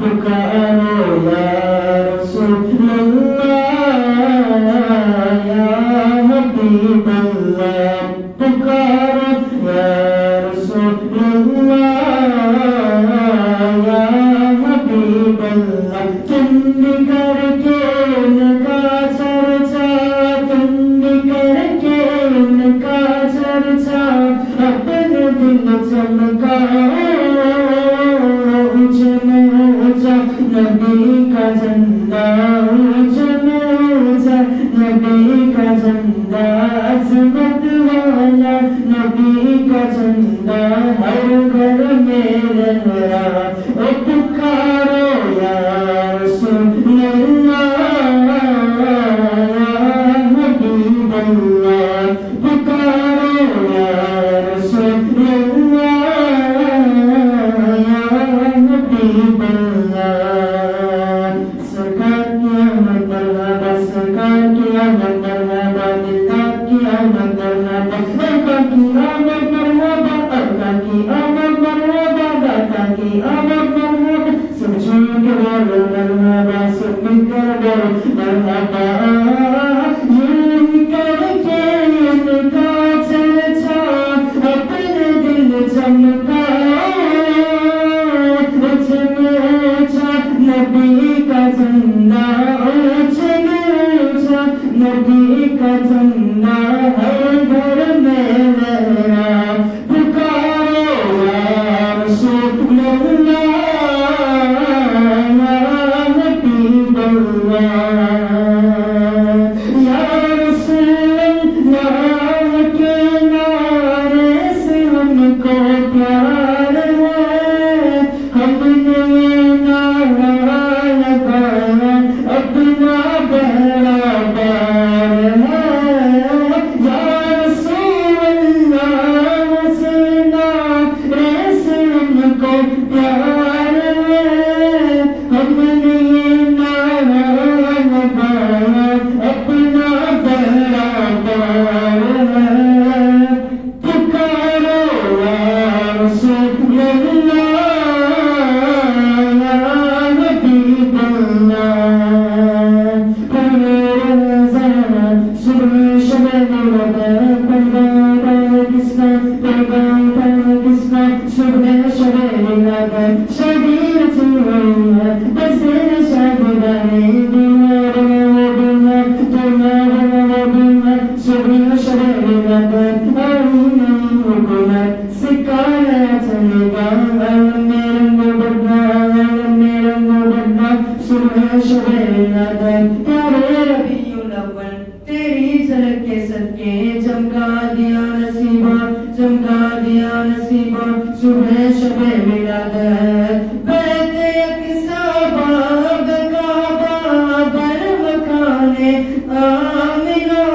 पुकारो या रसूल अल्लाह या हबीब अल्लाह पुकारो या रसूल अल्लाह या हबीब अल्लाह तुम करके उनका चर्चा तुम करके उनका चर्चा अपने दिल चमकाओ नबी का झंडा ऊंचा नबी का झंडा अज़मत वाला नबी का झंडा हर घर में लहरा ओ पुकारो या रसूल अल्लाह या हबीब अल्लाह पुकारो या रसूल अल्लाह या हबीब अल्लाह नबी का झंडा हर घर में लहरा पुकारो या रसूल अल्लाह या हबीब अल्लाह या रसूल अल्लाह के नारे से हमको प्यार है हमने नारा लगाया अपना बहरा चमका दिया नसीबा सुबह शबे मिलादत बैठे अक्सा बाग काबा बर मकाने आमिना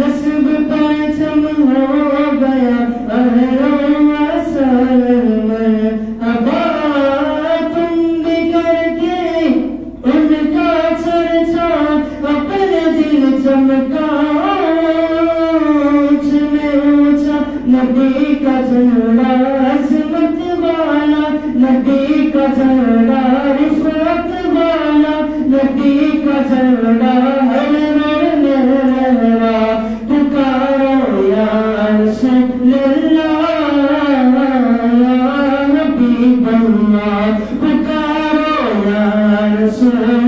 नस्ब परचम हो गया अहरों असलमर अबा तुम भी करके उनका चर्चा अपने दिल चमका नबी का झंडा अज़मत वाला नबी का झंडा रिफ़अत वाला नबी का झंडा हर घर में लहरा पुकारो या रसूल अल्लाह या हबीब अल्लाह पुकारो या रसूल